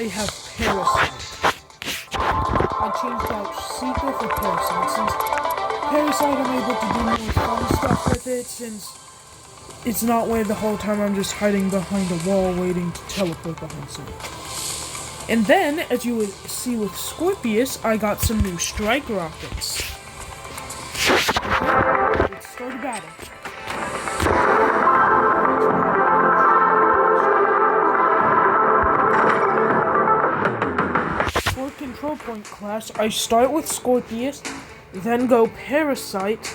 have Parasite. I changed out Seeker for Parasite since Parasite I'm able to do more fun stuff with it since it's not where the whole time I'm just hiding behind a wall waiting to teleport behind someone. And then, as you would see with Scorpius, I got some new strike rockets. Okay, let's start a battle. For control point class, I start with Scorpius, then go Parasite.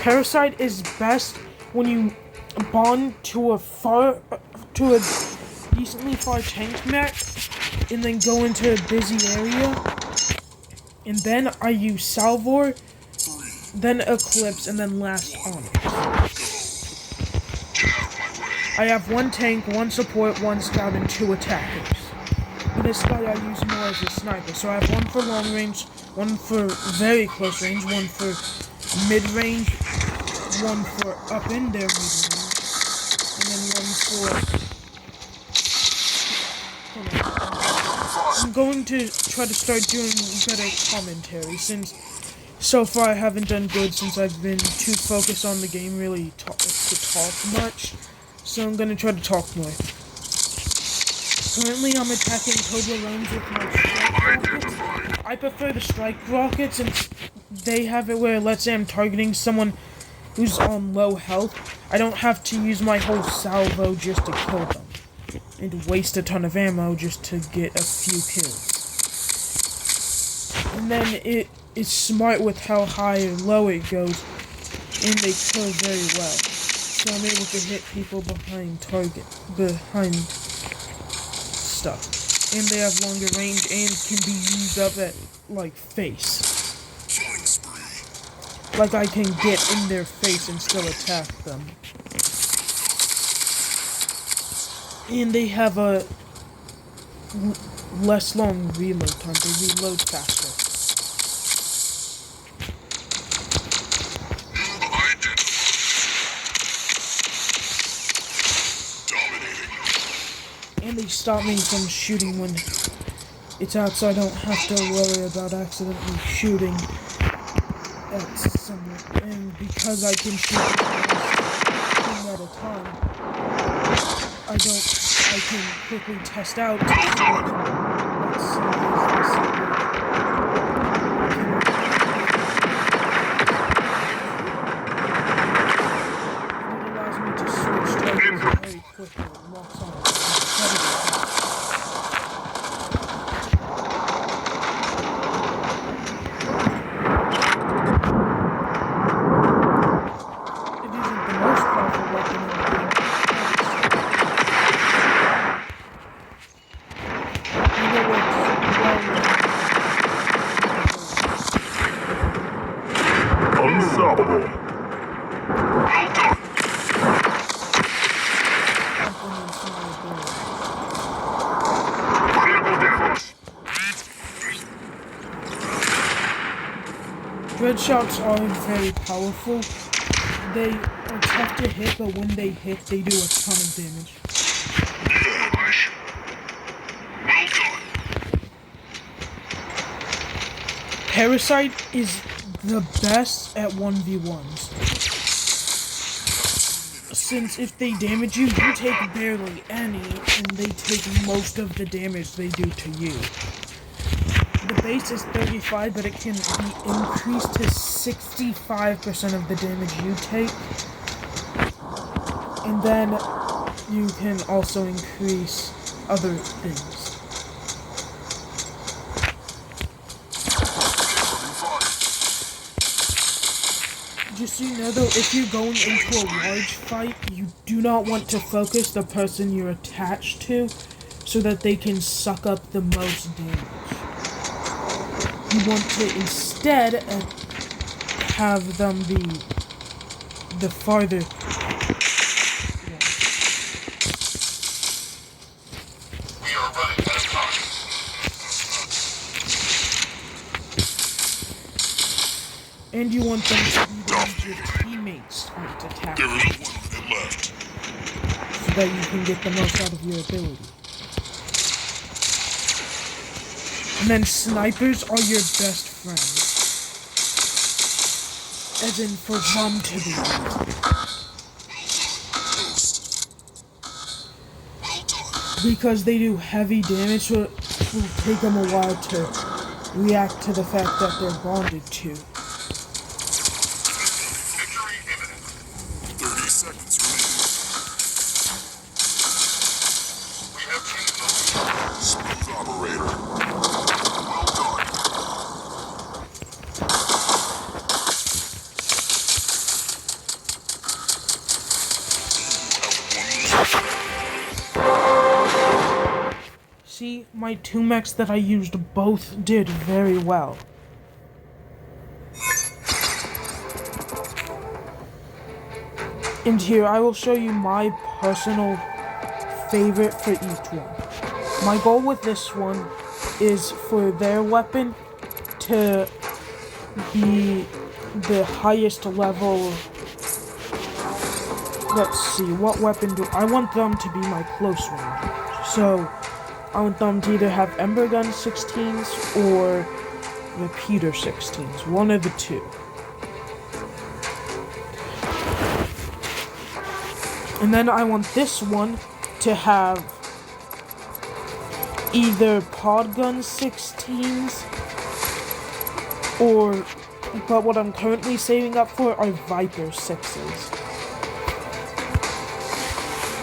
Parasite is best when you bond to a decently far tank mech, and then go into a busy area. And then I use Salvor, then Eclipse, and then last Onyx. I have 1 tank, 1 support, 1 scout, and 2 attackers. This guy I use more as a sniper, so I have 1 for long range, 1 for very close range, 1 for mid range, 1 for up in their mid range, and then 1 for... I'm going to try to start doing better commentary, since so far I haven't done good since I've been too focused on the game really to talk much, so I'm going to try to talk more. Currently I'm attacking Toblerone with my strike rockets. I prefer the strike rockets since they have it where, let's say I'm targeting someone who's on low health, I don't have to use my whole salvo just to kill them and waste a ton of ammo just to get a few kills. And then it's smart with how high or low it goes, and they kill very well. So I'm able to hit people behind stuff. And they have longer range and can be used up at, like, face. Like I can get in their face and still attack them. And they have a less long reload time. They reload faster. And they stop me from shooting when it's out, so I don't have to worry about accidentally shooting at someone. And because I can shoot one at a time, I can quickly test out what size this is. And it allows me to switch targets very quickly and locks on. It isn't the most powerful weapon in the game. Unstoppable. Well done. Critical damage. Dread shots are very powerful. They are tough to hit, but when they hit, they do a ton of damage. Well done. Parasite is the best at 1v1s. Since if they damage you, you take barely any, and they take most of the damage they do to you. The base is 35, but it can be increased to 65% of the damage you take. And then you can also increase other things. Just so you know though, if you're going into a large fight, you do not want to focus the person you're attached to so that they can suck up the most damage. You want to instead have them be the farther one. We are running out of time. And you want them to be the ones your teammates aren't attacking. There is one minute left. So that you can get the most out of your ability. And then snipers are your best friends. As in for them to be. Because they do heavy damage, so it will take them a while to react to the fact that they're bonded to. Victory imminent. 30 seconds remaining. We have taken the lead. Smooth operator. Well done. See, my two mechs that I used both did very well. And here I will show you my personal favorite for each one. My goal with this one is for their weapon to be the highest level. Let's see, what weapon do I want them to be my close range? So I want them to either have Ember Gun 16s or Repeater 16s, one of the two. And then I want this one to have either Pod Gun 16s or, but what I'm currently saving up for are Viper 6s.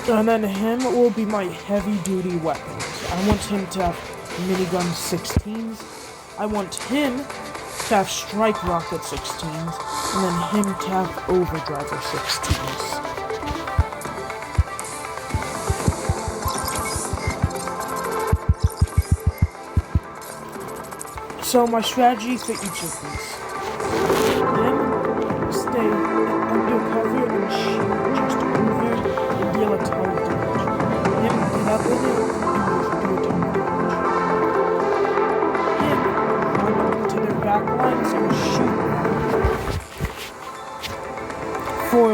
And then him will be my heavy duty weapons. I want him to have Minigun 16s. I want him to have Strike Rocket 16s. And then him to have Overdriver 16s. So my strategy for each of these. Him, stay undercover and shoot just over and deal a ton of damage. Him, get up in it and do a ton of damage. Him, run up to their back lines and shoot. For,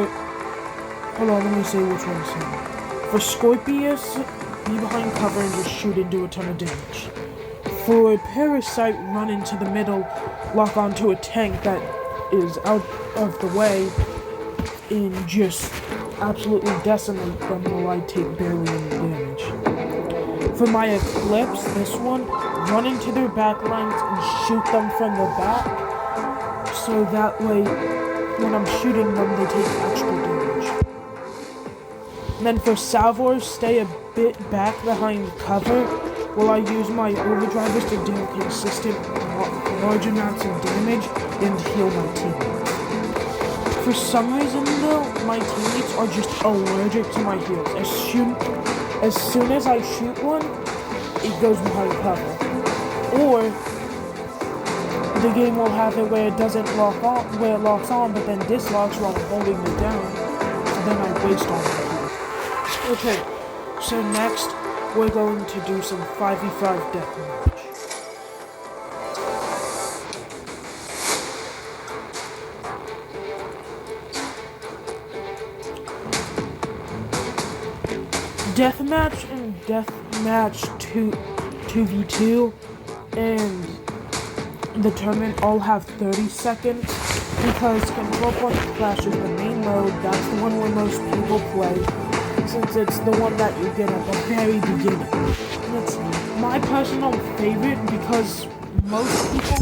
hold on, let me say which one's him. For Scorpius, be behind cover and just shoot and do a ton of damage. For a Parasite, run into the middle, lock onto a tank that is out of the way, and just absolutely decimate them while I take barely any damage. For my Eclipse, this one, run into their back lines and shoot them from the back, so that way, when I'm shooting them, they take extra damage. And then for Salvor, stay a bit back behind cover, while I use my overdrivers to deal consistent large amounts of damage and heal my teammates. For some reason though, my teammates are just allergic to my heals. As soon as I shoot one, it goes behind cover. Or the game will have it where it doesn't lock on, where it locks on, but then dislocks while I'm holding it down. So then I waste all my heals. Okay, so next we're going to do some 5v5 deathmatch. Deathmatch and Deathmatch 2v2 and the tournament all have 30 seconds because Control Point Clash is the main mode. That's the one where most people play, since it's the one that you get at the very beginning. And it's my personal favorite because most people,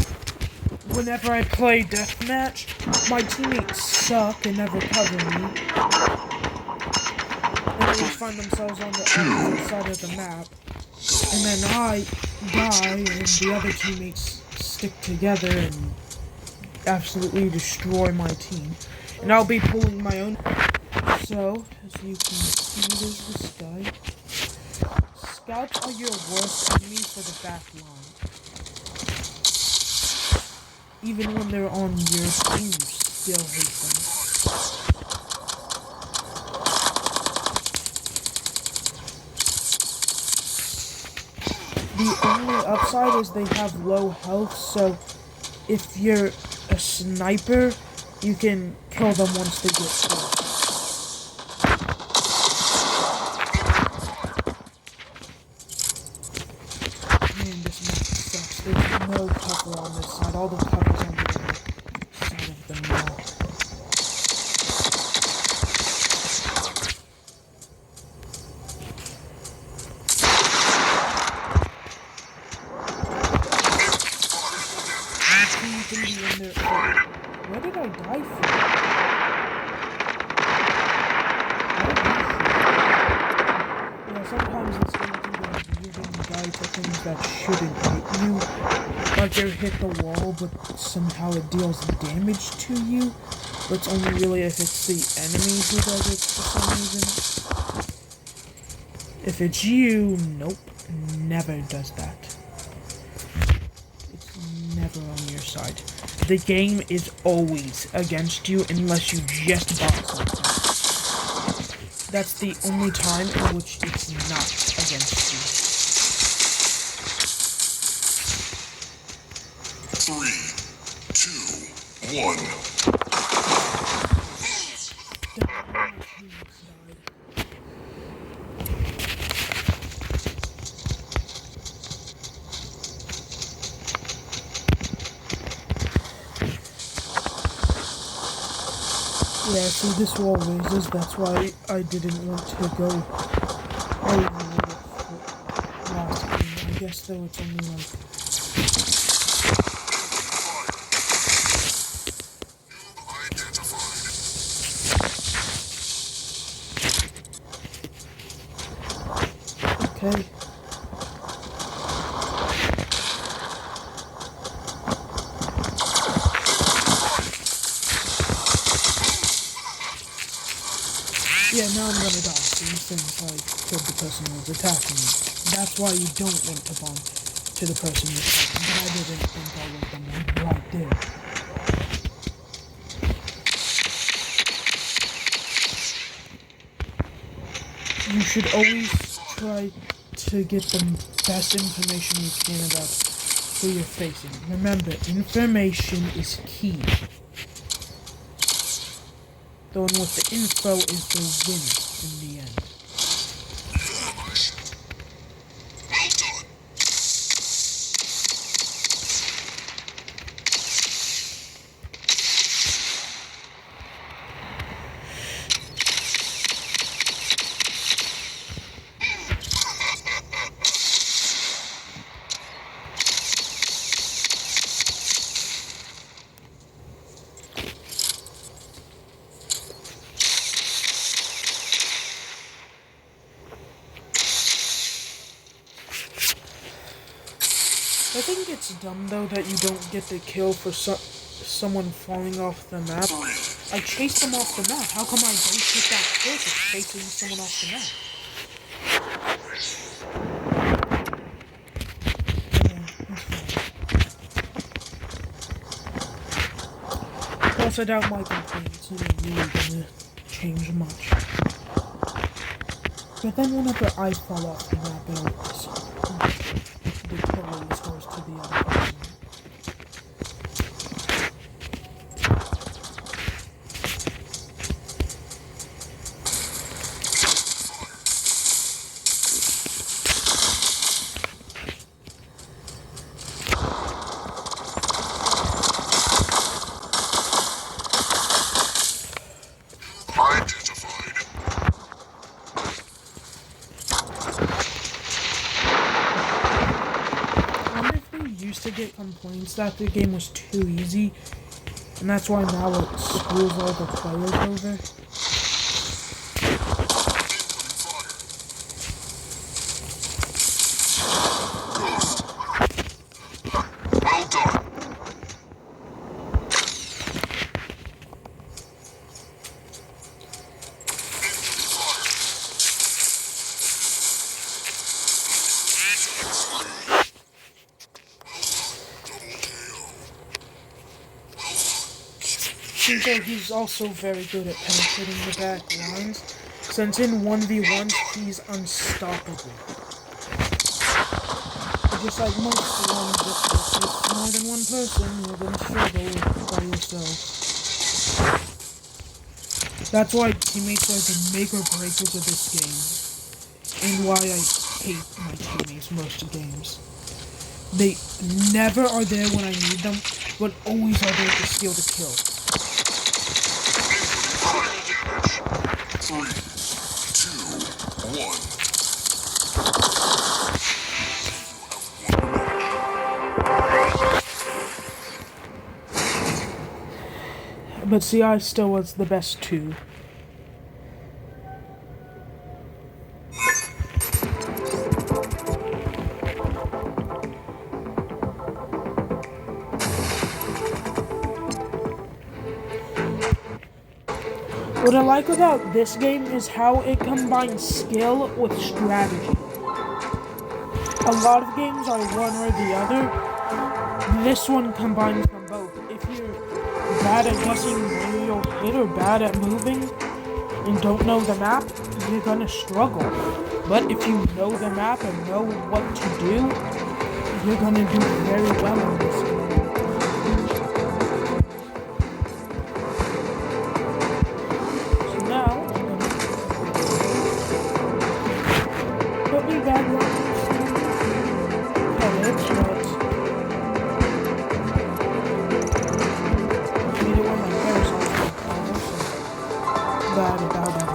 whenever I play Deathmatch, my teammates suck and never cover me. And they always find themselves on the opposite side of the map. And then I die and the other teammates stick together and absolutely destroy my team. And I'll be pulling my own. So, as you can see, there's this guy. Scouts are your worst enemy for the back line. Even when they're on your team, you still hate them. The only upside is they have low health, so if you're a sniper, you can kill them once they get killed. Man, this map sucks. There's them now. Where did I die from? Yeah, sometimes it's going to be you can die for things that shouldn't hit you. Like you hit the wall, but somehow it deals damage to you. But it's only really if it's the enemy who does it for some reason. If it's you, nope, never does that. It's never on your side. The game is always against you unless you just bought something. That's the only time in which it's not against you. 3, 2, 1. Yeah, see, this wall raises, that's why I didn't want to go over it last game. I guess though it's only like... Okay. Yeah, now I'm gonna die, see, since I killed the person who was attacking me. That's why you don't want to bomb to the person you're attacking, but I didn't think I was the one right there. You should always try to get the best information you can about who you're facing. Remember, information is key. The one with the info is the winner in the end. I think it's dumb though that you don't get the kill for someone falling off the map. I chased them off the map. How come I don't get that kill for chasing someone off the map? Plus, I doubt my complaints isn't really gonna change much. But then whenever I fall off the map, it always the kill always goes to the other person. To get complaints that the game was too easy, and that's why now it screws all the players over. Well done. So he's also very good at penetrating the back lines, since in 1v1s he's unstoppable. But just like most long distances, it's more than one person, you're gonna struggle by yourself. That's why teammates are the make or breakers of this game, and why I hate my teammates most of games. They never are there when I need them, but always are there to steal the kill. 3, 2, 1. But see, I still was the best 2. What I like about this game is how it combines skill with strategy. A lot of games are one or the other. This one combines them both. If you're bad at guessing where you'll hit or bad at moving and don't know the map, you're gonna struggle. But if you know the map and know what to do, you're gonna do very well in this game. So now, put me back on pellets, but I need to wear my hair so bad about it.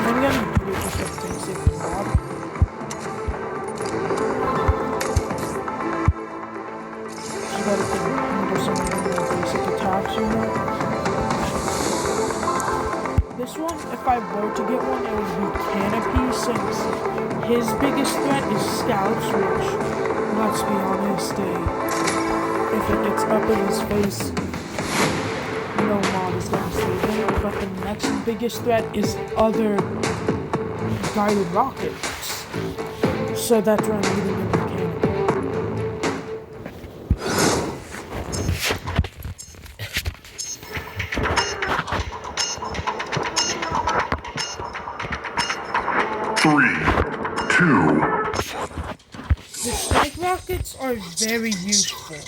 I'm gonna do just a basic mod. So that it can handle some of the more basic attacks, you know? This one, if I were to get one, it would be Canopy, since his biggest threat is Scouts, which, let's be honest, if it gets up in his face, no mod is gonna save him. But the next biggest threat is other guided rockets. So that's where I'm leaving him for Canopy. 3, 2. The strike rockets are very useful.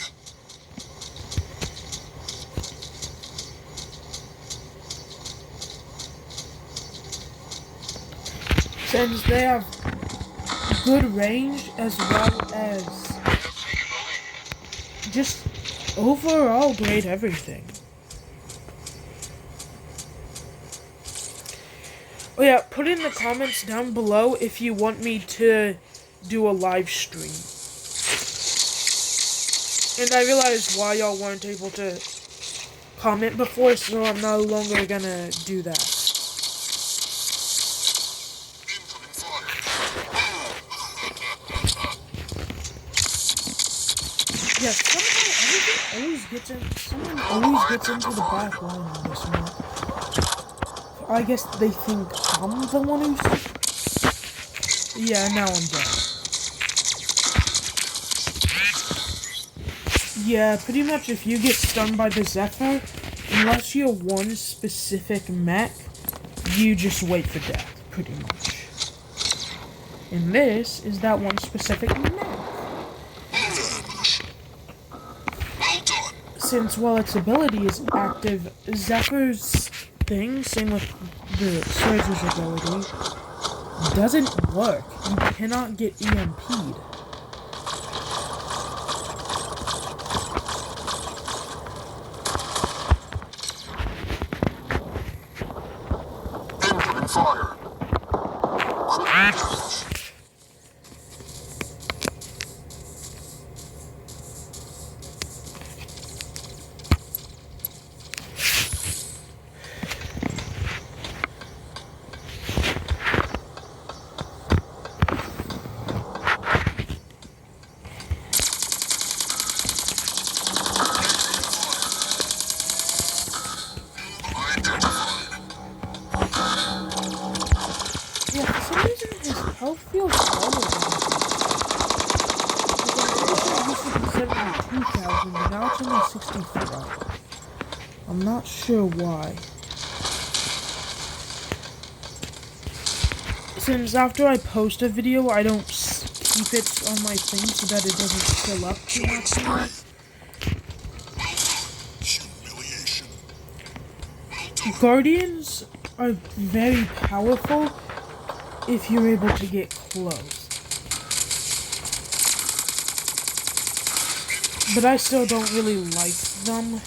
Since they have good range as well as just overall great everything. Oh yeah, put in the comments down below if you want me to do a live stream. And I realized why y'all weren't able to comment before, so I'm no longer gonna do that. Yeah, someone always gets into the back line on this one. I guess they think I'm the one who's... Yeah, now I'm dead. Yeah, pretty much if you get stunned by the Zephyr, unless you're one specific mech, you just wait for death, pretty much. And this is that one specific mech. Since while its ability is active, Zephyr's thing, same with the Surge's ability, doesn't work. You cannot get EMP'd. Incoming fire. Yeah, for some reason his health feels lower than it used to be 72,000, but now it's only 64. I'm not sure why. Since after I post a video, I don't keep it on my thing so that it doesn't fill up too much. Guardians are very powerful if you're able to get close. But I still don't really like them.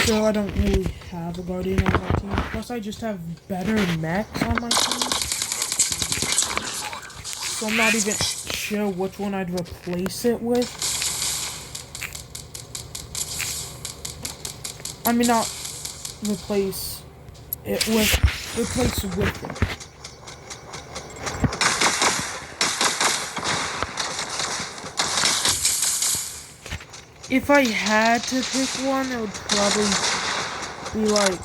So I don't really have a Guardian on my team. Plus I just have better mechs on my team. So I'm not even sure which one I'd replace it with. I mean, not replace it with, replace with it. If I had to pick one, it would probably be like,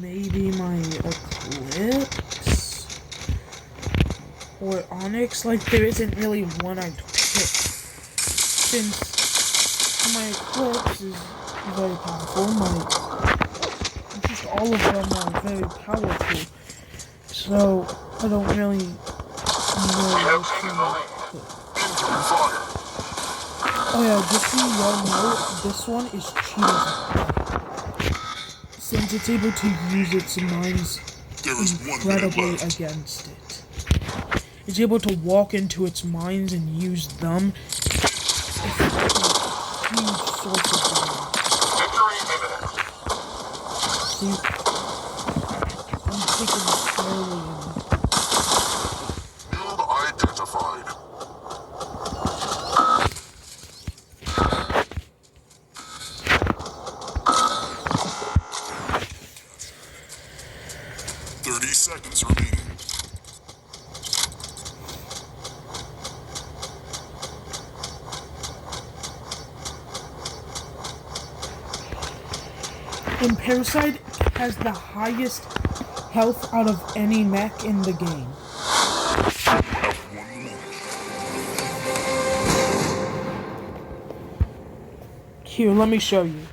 maybe my Eclipse or Onyx. Like, there isn't really one I'd pick, since my Eclipse is very powerful. Just all of them are very powerful. So I don't really know which one I'd pick. Oh yeah, just so y'all know, this one is cheetah's mech, since it's able to use its mines incredibly against it. It's able to walk into its mines and use them as a huge source of damage. See, I'm taking it slowly in. Build identified. 30 seconds remaining. And Parasite has the highest health out of any mech in the game. Here, let me show you.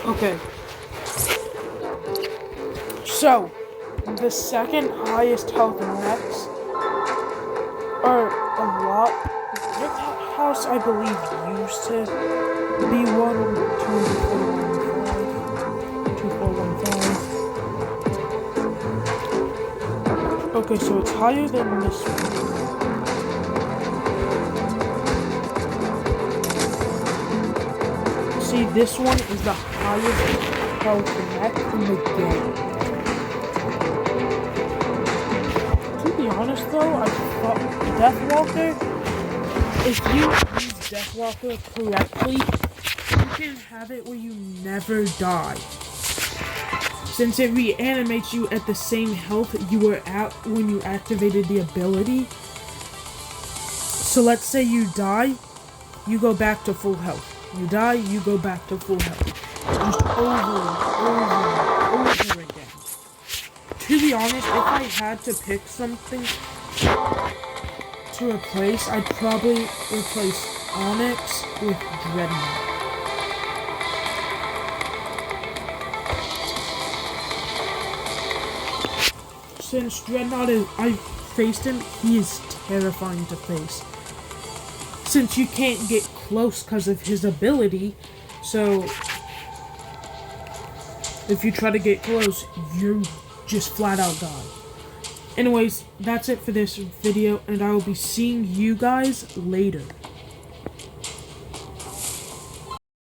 Okay. So, the second highest health mechs are a lot. Brick House, I believe, used to be 2415. Okay, so it's higher than this one. See, this one is the highest health mech in the game. To be honest though, I thought Deathwalker, if you use Deathwalker correctly, you can have it where you never die. Since it reanimates you at the same health you were at when you activated the ability. So let's say you die, you go back to full health. You die, you go back to full health. Just over and over again. To be honest, if I had to pick something to replace, I'd probably replace Onyx with Dreadnought. Since Dreadnought is, I've faced him, he is terrifying to face. Since you can't get close because of his ability, so if you try to get close, you just flat out die. Anyways, that's it for this video, and I will be seeing you guys later.